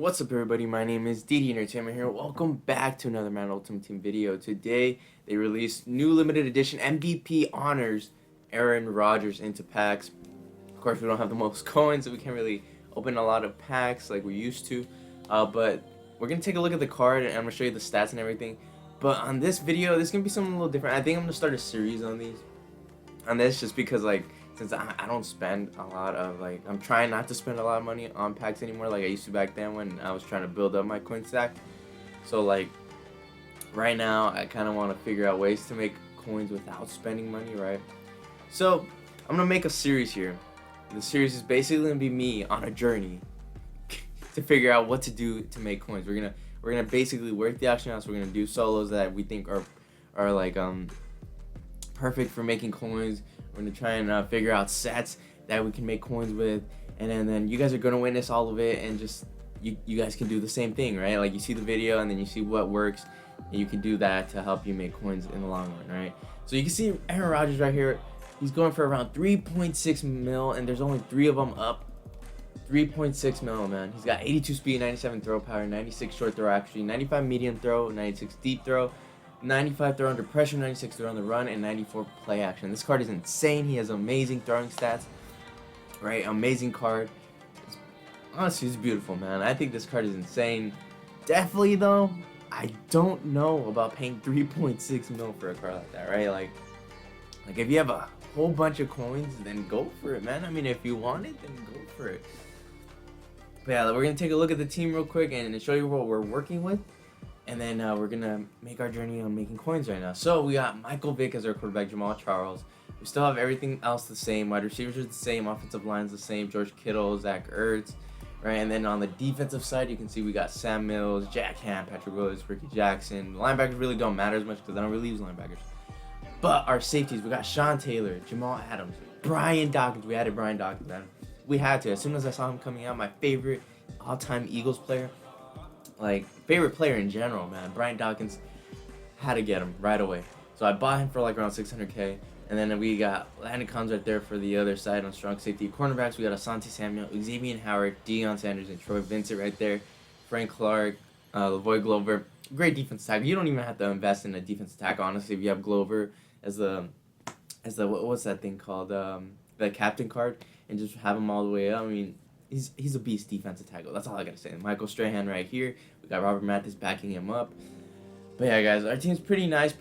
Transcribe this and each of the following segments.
What's up, everybody? My name is DD Entertainment here. Welcome back to another Madden Ultimate Team video. Today they released new limited edition MVP honors Aaron Rodgers into packs. Of course, we don't have the most coins, so we can't really open a lot of packs like we used to. But we're gonna take a look at the card and I'm gonna show you the stats and everything. But on this video, this is gonna be something a little different. I think I'm gonna start a series on these. On this, just because since I don't spend a lot of I'm trying not to spend a lot of money on packs anymore like I used to back then when I was trying to build up my coin stack. So right now I kind of want to figure out ways to make coins without spending money, right? So I'm gonna make a series here. The series is basically gonna be me on a journey to figure out what to do to make coins. We're gonna basically work the auction house. We're gonna do solos that we think are perfect for making coins. We're gonna try and figure out sets that we can make coins with, and then you guys are gonna witness all of it, and just you guys can do the same thing, right? Like, you see the video and then you see what works, and you can do that to help you make coins in the long run, right? So you can see Aaron Rodgers right here. He's going for around 3.6 mil, and there's only 3 of them up. 3.6 mil, man. He's got 82 speed, 97 throw power, 96 short throw accuracy, 95 medium throw, 96 deep throw, 95 throw under pressure, 96 throw on the run, and 94 play action. This card is insane. He has amazing throwing stats, right? Amazing card. Honestly, it's beautiful, man. I think this card is insane. Definitely, though, I don't know about paying 3.6 mil for a card like that, right? Like if you have a whole bunch of coins, then go for it, man. I mean, if you want it, then go for it. But yeah, we're gonna take a look at the team real quick and show you what we're working with. And then we're going to make our journey on making coins right now. So we got Michael Vick as our quarterback, Jamal Charles. We still have everything else the same. Wide receivers are the same. Offensive line's the same. George Kittle, Zach Ertz. Right? And then on the defensive side, you can see we got Sam Mills, Jack Ham, Patrick Willis, Ricky Jackson. The linebackers really don't matter as much because I don't really use linebackers. But our safeties, we got Sean Taylor, Jamal Adams, Brian Dawkins. We added Brian Dawkins, man. We had to. As soon as I saw him coming out, my favorite all-time Eagles player. Favorite player in general, man. Brian Dawkins, had to get him right away. So I bought him for around 600K. And then we got Landon Collins right there for the other side on strong safety. Cornerbacks, we got Asante Samuel, Xavier Howard, Deion Sanders, and Troy Vincent right there. Frank Clark, Lavoy Glover. Great defense tackle. You don't even have to invest in a defense tackle, honestly, if you have Glover as the what's that thing called? The captain card, and just have him all the way up. I mean, he's a beast defensive tackle. That's all I gotta say. Michael Strahan right here. We got Robert Mathis backing him up. But yeah, guys, our team's pretty nice.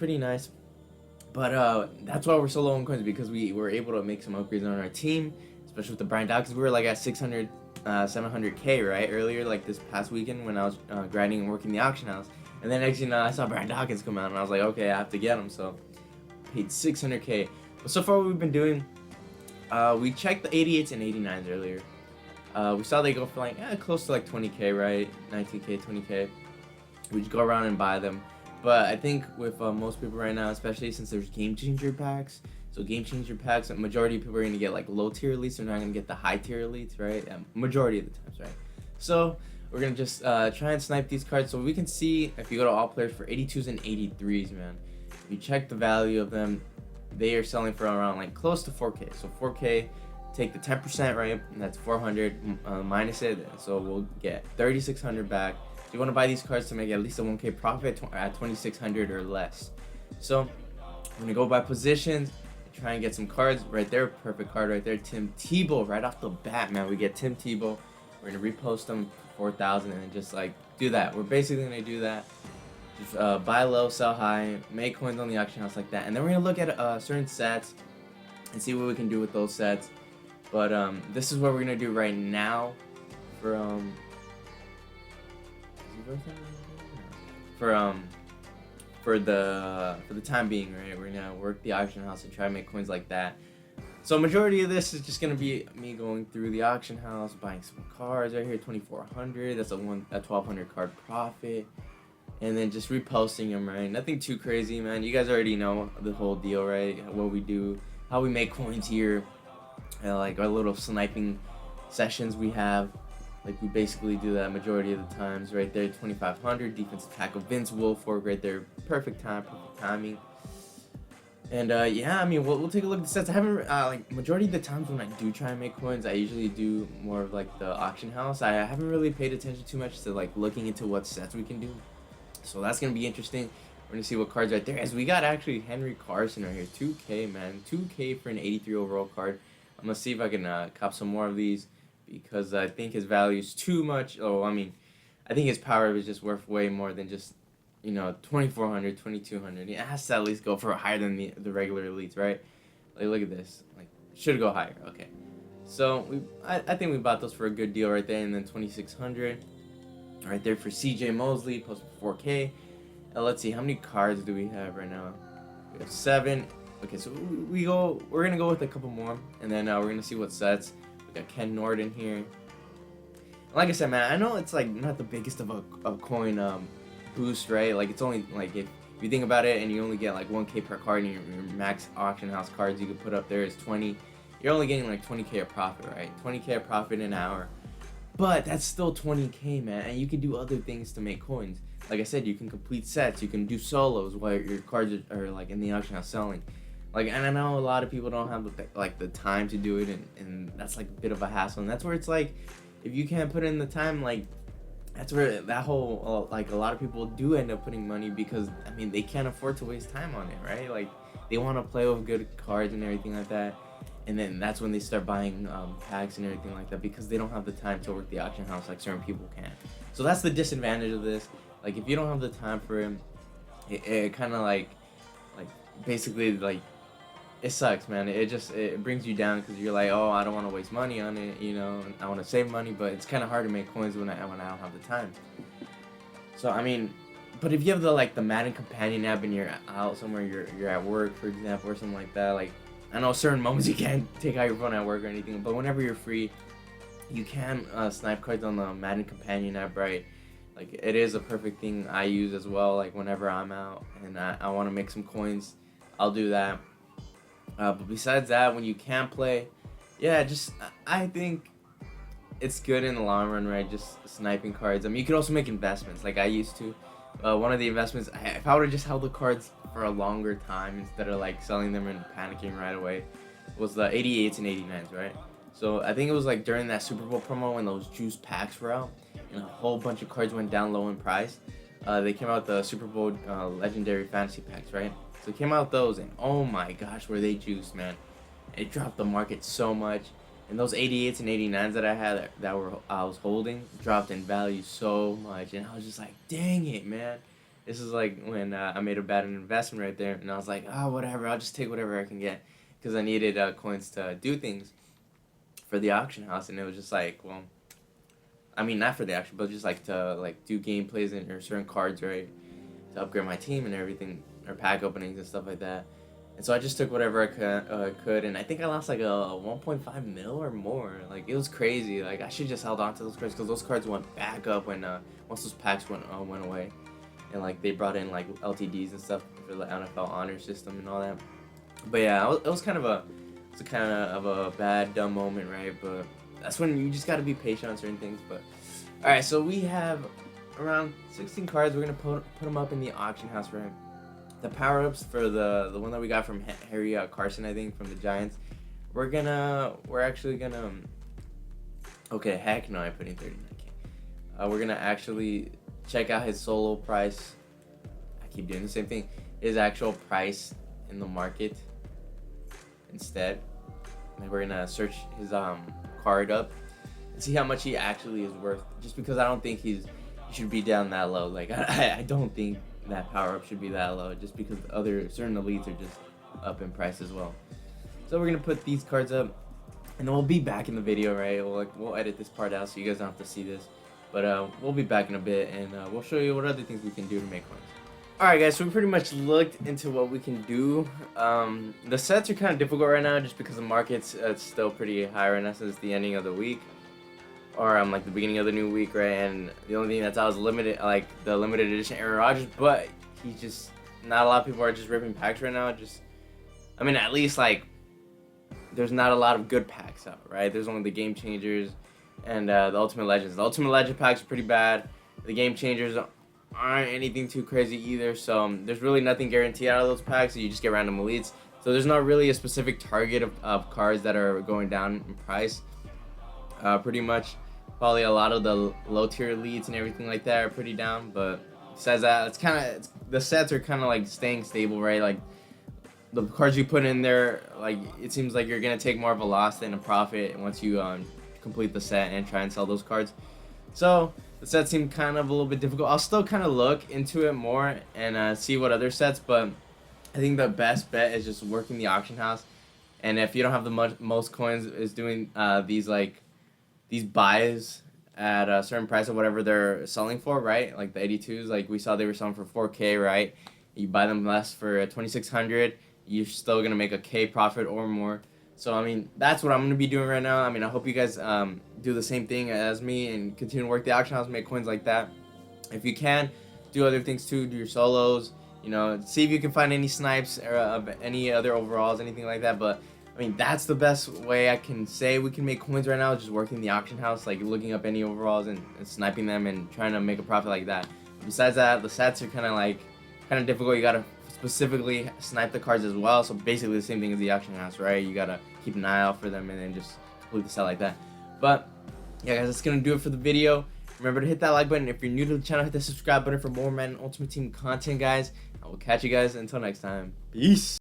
But that's why we're so low on coins, because we were able to make some upgrades on our team, especially with the Brian Dawkins. We were at 600, 700K right earlier, this past weekend when I was grinding and working the auction house. And then next thing you know, I saw Brian Dawkins come out, and I was like, okay, I have to get him. So paid 600K. But so far, what we've been doing, we checked the 88s and 89s earlier. We saw they go for close to 20K, right? 19K, 20K. We just go around and buy them. But I think with most people right now, especially since there's game changer packs, so game changer packs, a majority of people are gonna get low tier elites. They're not gonna get the high tier elites, right? Majority of the times, right? So we're gonna just try and snipe these cards. So we can see if you go to all players for 82s and 83s, man. If you check the value of them, they are selling for around close to 4K. So 4K. Take the 10%, right? And that's 400 minus it, so we'll get 3,600 back. So you want to buy these cards to make at least a 1K profit at 2,600 or less. So we're gonna go by positions, try and get some cards right there. Perfect card right there. Tim Tebow right off the bat, man. We get Tim Tebow. We're gonna repost them for 4,000 and just do that. We're basically gonna do that. Just buy low, sell high, make coins on the auction house like that, and then we're gonna look at certain sets and see what we can do with those sets. But this is what we're gonna do right now for the time being, right? We're gonna work the auction house and try to make coins like that. So majority of this is just gonna be me going through the auction house, buying some cards right here, 2,400. That's a 1,200 card profit, and then just reposting them, right? Nothing too crazy, man. You guys already know the whole deal, right? What we do, how we make coins here. Our little sniping sessions we have, we basically do that majority of the times right there. 2,500 defensive tackle Vince Wilfork right there, perfect timing. And yeah, I mean, we'll take a look at the sets. I haven't like majority of the times when I do try and make coins, I usually do more of like the auction house. I haven't really paid attention too much to like looking into what sets we can do. So that's gonna be interesting. We're gonna see what cards right there. As we got actually Henry Carson right here, 2K man, 2K for an 83 overall card. I'm gonna see if I can cop some more of these because I think his value is too much. Oh, I mean, I think his power is just worth way more than just 2400, 2200. It has to at least go for higher than the regular elites, right? Like look at this, like should go higher. Okay, so I think we bought those for a good deal right there, and then 2600 right there for CJ Mosley plus 4K. Let's see, how many cards do we have right now? We have 7. Okay, so we're gonna go with a couple more, and then we're gonna see what sets. We got Ken Norton here. Like I said, man, I know it's like not the biggest of a coin boost, right? Like it's only like if you think about it, and you only get like 1K per card, and your max auction house cards you could put up there is 20. You're only getting like 20K of profit, right? 20K of profit in an hour. But that's still 20K, man, and you can do other things to make coins. Like I said, you can complete sets, you can do solos while your cards are like in the auction house selling. Like, and I know a lot of people don't have the time to do it, and that's like a bit of a hassle. And that's where it's like, if you can't put in the time, like that's where that whole like a lot of people do end up putting money because I mean they can't afford to waste time on it, right? Like they want to play with good cards and everything like that. And then that's when they start buying packs and everything like that because they don't have the time to work the auction house like certain people can. So that's the disadvantage of this. Like if you don't have the time for it kind of like basically like it sucks, man. It brings you down because you're like, oh, I don't want to waste money on it, and I want to save money, but it's kind of hard to make coins when I don't have the time. So I mean, but if you have the Madden companion app and you're out somewhere, you're at work, for example, or something like that, like. I know certain moments you can't take out your phone at work or anything, but whenever you're free, you can snipe cards on the Madden Companion app, right? Like, it is a perfect thing I use as well, like, whenever I'm out and I want to make some coins, I'll do that. But besides that, when you can play, yeah, I think it's good in the long run, right? Just sniping cards. I mean, you could also make investments, like I used to. One of the investments, if I would have just held the cards for a longer time instead of like selling them and panicking right away, was the 88s and 89s, right? So I think it was like during that Super Bowl promo when those juice packs were out and a whole bunch of cards went down low in price. They came out the Super Bowl legendary fantasy packs, right? So it came out those, and oh my gosh, were they juiced, man! It dropped the market so much. And those 88s and 89s that I had I was holding dropped in value so much, and I was just like, dang it, man. This is like when I made a bad investment right there, and I was like, oh, whatever, I'll just take whatever I can get because I needed coins to do things for the auction house, and it was just like, well, I mean, not for the auction, but just like to like do gameplays and or certain cards, right, to upgrade my team and everything, or pack openings and stuff like that. And so I just took whatever I could, and I think I lost like a 1.5 mil or more. Like it was crazy. Like I should just held on to those cards because those cards went back up when once those packs went away, and like they brought in like LTDs and stuff for the NFL honor system and all that. But yeah, it was kind of a bad dumb moment, right? But that's when you just got to be patient on certain things. But all right, so we have around 16 cards. We're gonna put them up in the auction house, right? The power-ups for the one that we got from Harry Carson, I think, from the Giants. We're actually gonna. Okay, heck no, I put in 39K. We're gonna actually check out his solo price. I keep doing the same thing. His actual price in the market instead. And we're gonna search his card up and see how much he actually is worth. Just because I don't think he should be down that low. Like I don't think that power up should be that low, just because certain elites are just up in price as well. So we're gonna put these cards up, and then we'll be back in the video, right? We'll edit this part out so you guys don't have to see this, but we'll be back in a bit, and we'll show you what other things we can do to make coins. All right, guys. So we pretty much looked into what we can do. The sets are kind of difficult right now, just because the market's still pretty high right now since the ending of the week. Or like the beginning of the new week, right? And the only thing that's out is limited, like the limited edition Aaron Rodgers. But he's just not a lot of people are just ripping packs right now. I mean, at least like there's not a lot of good packs out, right? There's only the Game Changers and the Ultimate Legends. The Ultimate Legend packs are pretty bad. The Game Changers aren't anything too crazy either. So there's really nothing guaranteed out of those packs. So you just get random elites. So there's not really a specific target of cards that are going down in price. Pretty much, probably a lot of the low tier elites and everything like that are pretty down. But besides that, it's kind of the sets are kind of like staying stable, right? Like the cards you put in there, like it seems like you're gonna take more of a loss than a profit once you complete the set and try and sell those cards. So the sets seem kind of a little bit difficult. I'll still kind of look into it more and see what other sets, but I think the best bet is just working the auction house. And if you don't have the most coins, is doing these buys at a certain price of whatever they're selling for, right? Like the 82s, like we saw they were selling for 4K, right? You buy them less for 2,600, you're still gonna make a K profit or more. So I mean, that's what I'm gonna be doing right now. I mean, I hope you guys do the same thing as me and continue to work the auction house, make coins like that. If you can, do other things too. Do your solos. You know, see if you can find any snipes or of any other overalls, anything like that. But I mean, that's the best way I can say we can make coins right now, just working the auction house, like looking up any overalls and sniping them and trying to make a profit like that. Besides that, the sets are kind of difficult. You gotta specifically snipe the cards as well. So basically the same thing as the auction house, right? You gotta keep an eye out for them and then just complete the set like that. But yeah, guys, that's gonna do it for the video. Remember to hit that like button. If you're new to the channel, hit the subscribe button for more Madden Ultimate Team content, guys. I will catch you guys until next time. Peace.